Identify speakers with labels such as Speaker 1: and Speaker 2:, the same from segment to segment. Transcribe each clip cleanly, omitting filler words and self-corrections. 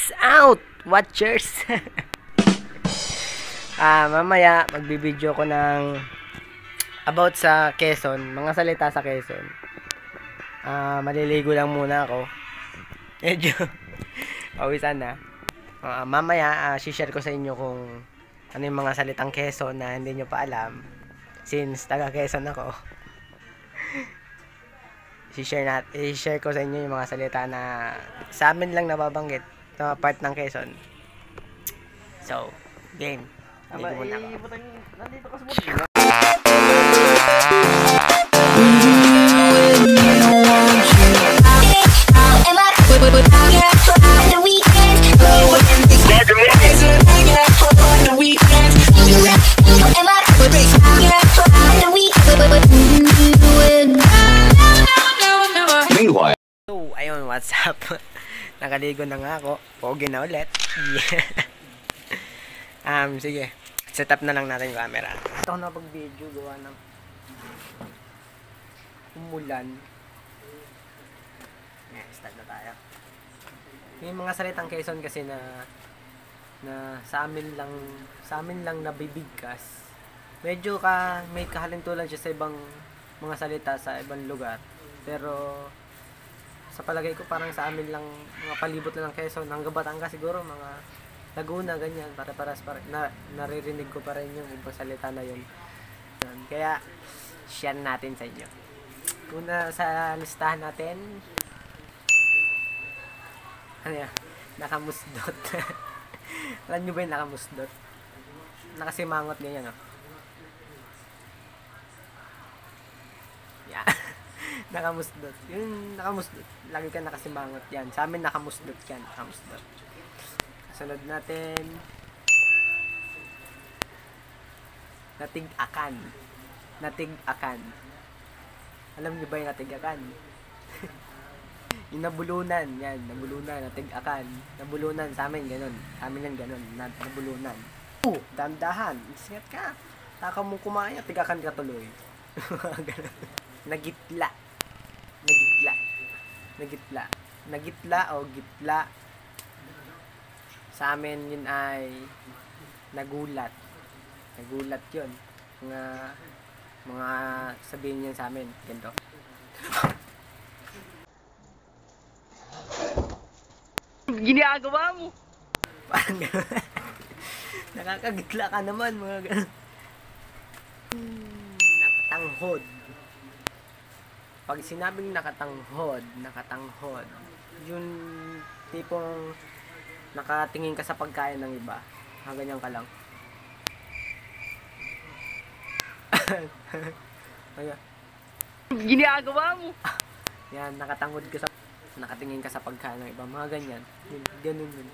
Speaker 1: What's out, watchers? Mamaya magbibideo ko ng about sa Quezon, mga salita sa Quezon. Maliligo lang muna ako. Medyo pawisan na. Mamaya share ko sa inyo kung ano yung mga salitang Quezon na hindi nyo pa alam. Since taga Quezon ako. I-share ko sa inyo yung mga salita na sa amin lang nababanggit na part ng Quezon. So, game. Ligo muna ako.
Speaker 2: Nandito ka sa buti.
Speaker 1: So, ayun, what's up? Nakaligo na nga ako. Pogi na ulit. Sige. Set up na lang natin yung camera. Ito ako na pag-video. Gawa ng umulan. Yeah, start na tayo. Yung mga salitang Quezon kasi na sa amin lang nabibigkas. Medyo may kahalintulan siya sa ibang mga salita sa ibang lugar. Pero sa palagay ko parang sa amin lang mga palibot lang ng Quezon, hanggang Batangas siguro, mga Laguna, ganyan, para-paras naririnig ko pa rin yung ibang salita na yun. Kaya share natin sa inyo. Una sa listahan natin, ano yan, nakamusdot. Alam nyo ba yung nakamusdot? Nakasimangot ganyan, no? Yeah. Nakamusdot. Yung nakamusdot. Lagi ka nakasimangot yan. Sa amin nakamusdot yan. Nakamusdot. Sunod natin. Natig-akan. Natig-akan. Alam niyo ba yung natig-akan? Yung nabulunan. Yan. Nabulunan. Natig-akan. Nabulunan. Sa amin ganun. Sa amin yan ganun. Nabulunan. Dandahan. Ingat ka. Taka mong kumain. Natig-akan ka tuloy. Nagitla. Nagitla. Nagitla. Nagitla o gitla. Sa amin yun ay nagulat. Nagulat yun. Mga sabihin yun sa amin. Ganito. Ginagawa mo! Parang gano'n. Nakakagitla ka naman, mga gano'n. Nakatanghod. Pag sinabing nakatanghod, yung tipong nakatingin ka sa pagkain ng iba, ganyan ka lang. Ayan. Ginagawa mo! Yan, nakatingin ka sa pagkain ng iba, mga ganyan. Ganun yun.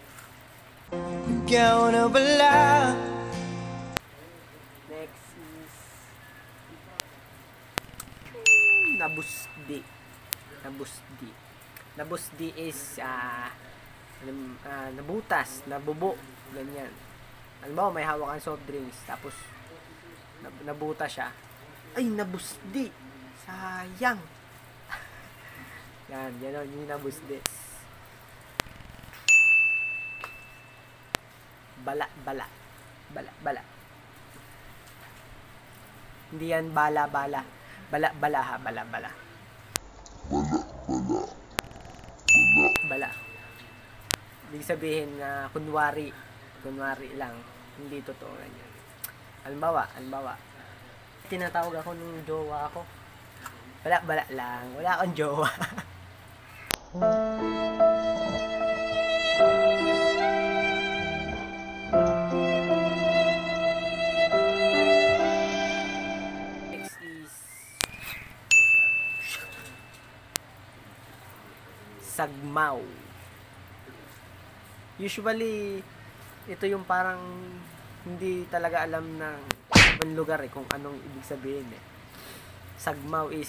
Speaker 1: Next is nabusdi. Nabusdi. Nabusdi is nabutas, nabubo, ganyan. Alam mo, may hawakan soft drinks, tapos nabuta siya. Ay, nabusdi. Sayang. Yan, gano'n yung nabusdi. Bala, bala. Bala, bala. Hindi yan bala, bala. Bala, bala ha, bala, bala. Bala, bala. Bala. Ibig sabihin na kunwari lang, hindi totoo ganyan. Halimbawa, tinatawag ako nung jowa ako. Bala lang, wala akong jowa. Next is sagmaw. Usually, ito yung parang hindi talaga alam ng ibang lugar kung anong ibig sabihin Sagmaw is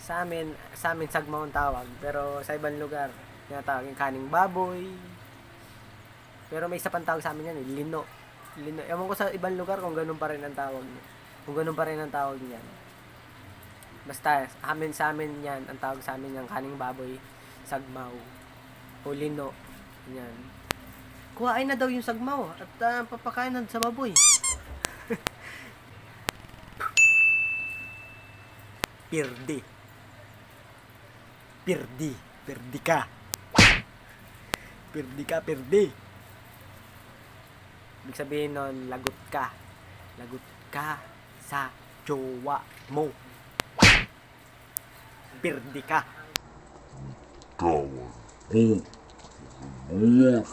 Speaker 1: sa amin sagmaw ang tawag, pero sa ibang lugar tinatawag yung kaning baboy. Pero may isa pang tawag sa amin yan, lino. Ewan ko sa ibang lugar kung ganun pa rin ang tawag niyan. Basta sa amin yan, ang tawag sa amin yung kaning baboy, sagmaw o lino. Ganyan. Kuhain na daw yung sagmaw at papakain na sa baboy. Pirdi. Pirdi. Pirdi ka. Pirdi ka, pirdi. Ibig sabihin nun, lagot ka. Lagot ka sa jowa mo. Pirdi ka.
Speaker 2: Kawan ko. Amor.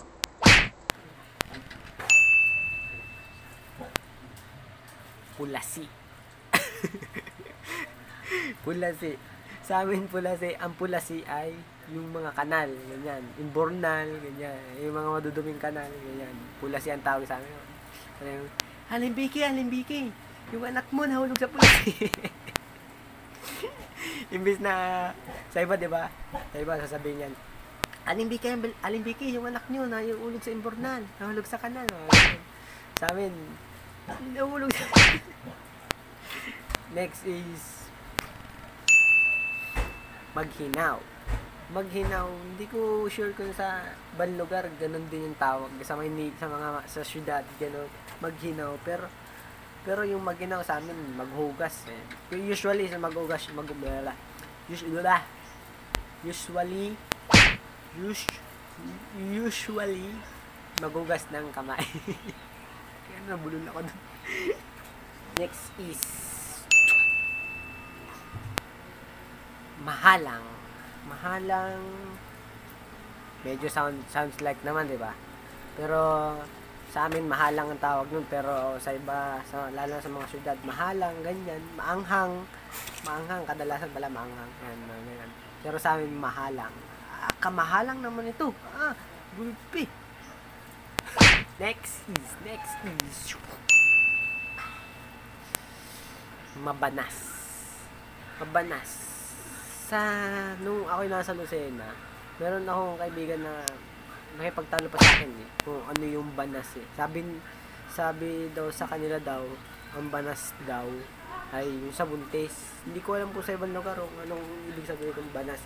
Speaker 1: Pulasi. Pulasi. Sa amin pulasi, ang pulasi ay yung mga kanal, ganyan. Imbornal, ganyan. Yung mga maduduming kanal, ganyan. Pulasi ang tawag sa amin. Ano yung, Halimbiki, halimbiki. Yung anak mo nahulog sa pulasi. Imbis na, sa iba, di ba? Sa iba, sasabihin yan, Alimbiki, yung anak nyo na yung ulog sa imbornal, nahulog sa kanal. Sa amin, nahulog sa Next is maghinaw. Maghinaw, hindi ko sure kung sa ibang lugar ganun din yung tawag sa mga sa syudad ganun, maghinaw, pero yung maghinaw sa amin maghugas. Usually sa maghugas, usually maghugas ng kamay. Kaya nabulol ako dun. Next is mahalang. Medyo sounds like naman, di ba? Pero sa amin mahalang ang tawag nun, pero sa iba, lalo sa mga syudad, mahalang, ganyan, maanghang, kadalasan pala maanghang, yan. Pero sa amin mahalang. Kamahalang naman ito. Gulpi. Next is mabanas. Nung ako'y nasa Lucena, meron akong kaibigan na nakipagtalo pa sa akin kung ano yung banas Sabi daw sa kanila daw, ang banas daw ay yung sa buntis. Hindi ko alam po sa ibang lugar kung anong ibig sabihin ng banas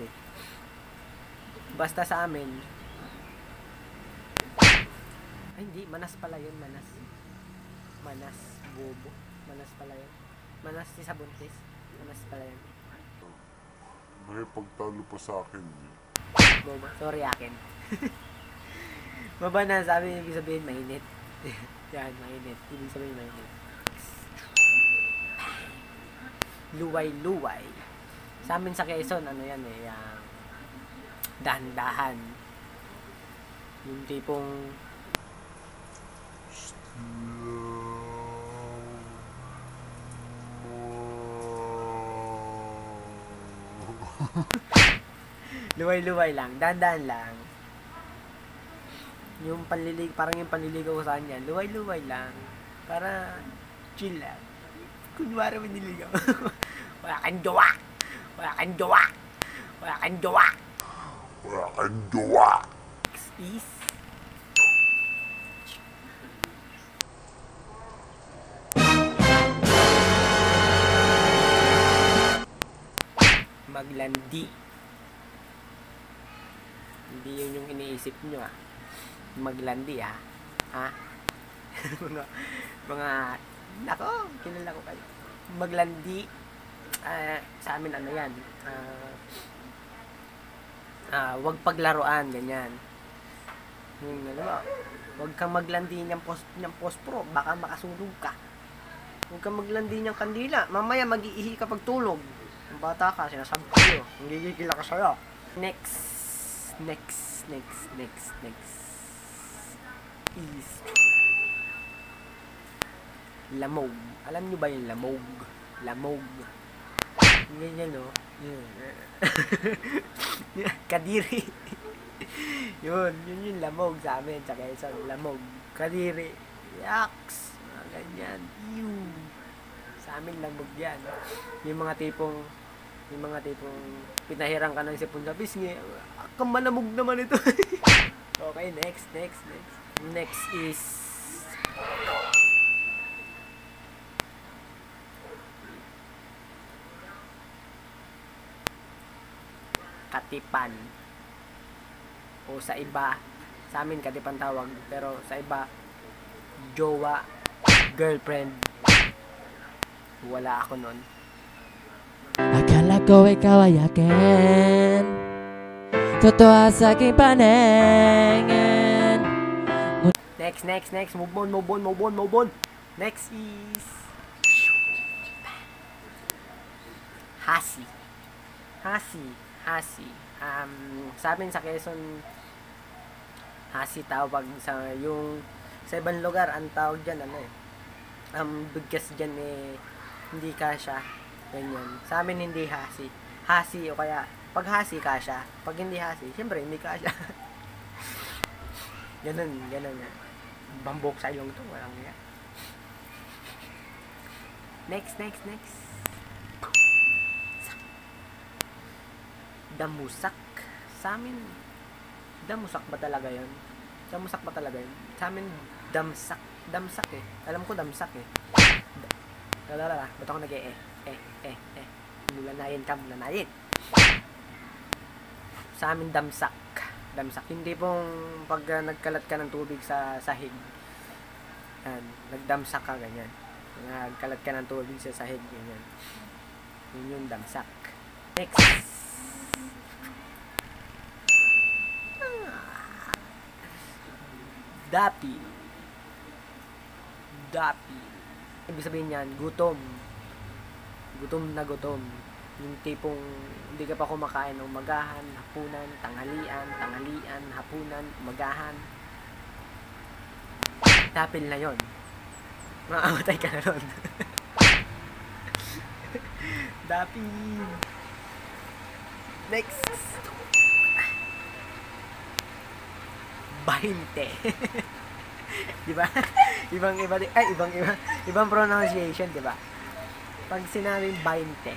Speaker 1: Basta sa amin, ay hindi, manas pala yun, manas. Bobo. Manas pala yun. Manas sa buntis. Manas pala yun.
Speaker 2: Nakipagtalo pa sa akin.
Speaker 1: Bobo. Sorry akin. Mabanas, sabi ibig sabihin mainit. Yan, mainit. Ibig sabihin mainit. Luway. Sa amin sa Quezon, ano yan yung dahan-dahan. Yung tipong luway lang, dahan-dahan lang. Parang yung panliligaw ko sa kanya, luway lang. Para chill lang. Kunwari mo niligaw. Wala kang jowa. Is maglandi. Hindi yun yung iniisip nyo Maglandi ha? mga nako, kilala ko kayo. Maglandi. Sa amin ano yan? Wag paglaruan, ganyan. Wag kang maglandi ng pospro, baka makasunog ka. Huwag kang maglandi ng kandila, mamaya mag-iihi ka pag tulog. Ang bata ka, sinasabi ko sa'yo, nanggigigil ka sa'yo. Next is lamog. Alam nyo ba yung lamog? Ganyan Kadiri. yun yung lamog sa amin, tsaka isang lamog. Kadiri. Yaks. Ganyan. Sa amin lamog yan. Yung mga tipong pinahirang ka ng sipon sa pisngi, malamog naman ito. Okay, next is katipan, o sa Sa amin, Katipan tawag. Pero sa iba, jowa, girlfriend. Wala ako nun.
Speaker 3: Akala ko ikaw ay akin, totoo sa aking paningin.
Speaker 1: Next. Move on. Next is... Hasi. Sa amin sa Quezon, hasi tawag sa yung sa ibang lugar ang tawag diyan bigkas diyan hindi kasya ganyan. Sa amin hindi hasi o kaya pag hasi kasya, pag hindi hasi syempre hindi kasya. ganun bambok sa ilong to, walang yan. Next. Damusak. Sa amin, damusak ba talaga yun? Sa amin, damsak. Damsak eh. Alam ko damsak eh. Ba't ako Lanayin. Sa amin, damsak. Hindi pong pag nagkalat ka ng tubig sa sahig. Yan. Nagdamsak ka, ganyan. Nagkalat ka ng tubig sa sahig, ganyan. Yun yung damsak. Next. Dapi. Ibig sabihin yan, gutom. Gutom. Yung tipong hindi ka pa kumakain ng umagahan, hapunan, tanghalian, hapunan, umagahan. Dapil na yon. Makamatay ka na ron. Dapil. Next. 20. Di ba? Ibang pronunciation, di ba? Pag sinabing 20,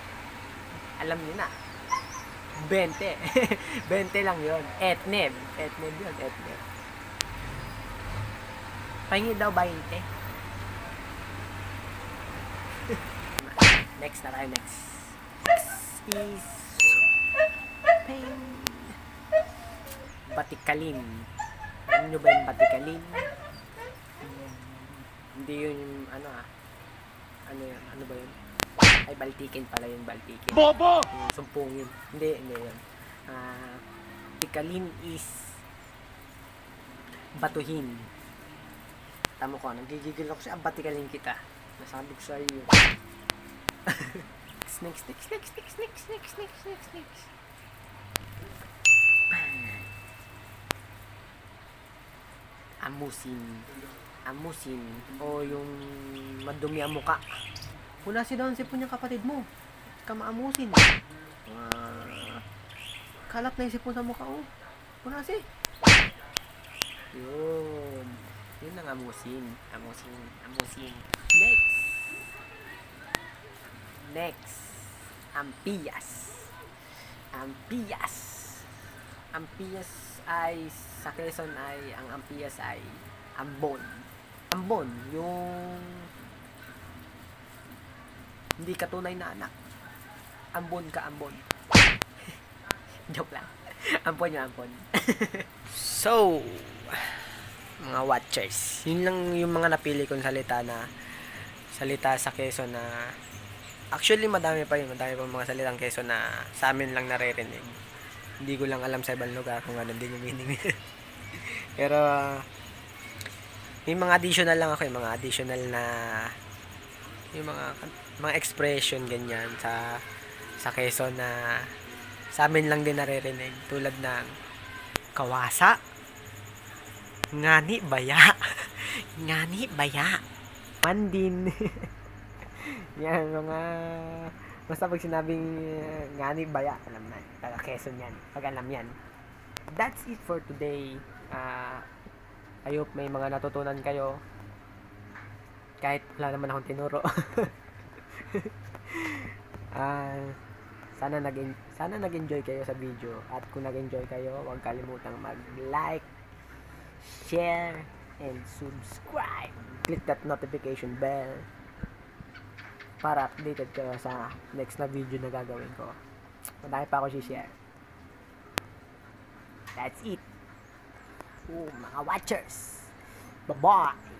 Speaker 1: alam niyo na. 20. 20 lang 'yon. Etneb 'yon, etneb. Pahingi daw 20. Next na tayo, next. Next is Batikalin. Alam nyo ba yung Batikalin? Hindi yun yung ano ba yun? Ay, baltikin pala yung baltikin.
Speaker 3: Bobo!
Speaker 1: Yung sumpungin. Hindi yun. Batikalin is batuhin. Tama ko, nagigigil ako siya, batikalin kita. Nasabi ko sa iyo. Next. Amusin o yung madumi ang muka. Punasi daw ang sipon yung kapatid mo. Ka maamusin. Kalat na yung sipon sa muka, oh. Punasi. Yun ang amusin. Next. Ampiyas ay sa Quezon ay ang ampiyas ay ambon. Ambon, yung hindi ka tunay na anak. Ambon ka, ambon. Joke lang. Ampon yung ampon. So, mga watchers, yun lang yung mga napili kong salita sa Quezon na actually madami pa mga salitang Quezon na sa amin lang naririnig. Hindi ko lang alam sa ibang lugar kung ano din yung meaning. Pero may mga additional lang ako, yung mga additional na yung mga expression ganyan sa Quezon na sa amin lang din naririnig, tulad ng kawasa, ngani baya mandin. Yan mga basta pag sinabing ngani baya, alam na taga Quezon yan, pag alam yan. That's it for today. I hope may mga natutunan kayo kahit wala naman akong tinuro. Sana nag-enjoy kayo sa video, at kung nag-enjoy kayo, huwag kalimutang mag-like, share, and subscribe. Click that notification bell para updated kayo sa next na video na gagawin ko. Madami pa ako share. That's it. mga watchers. Bye-bye!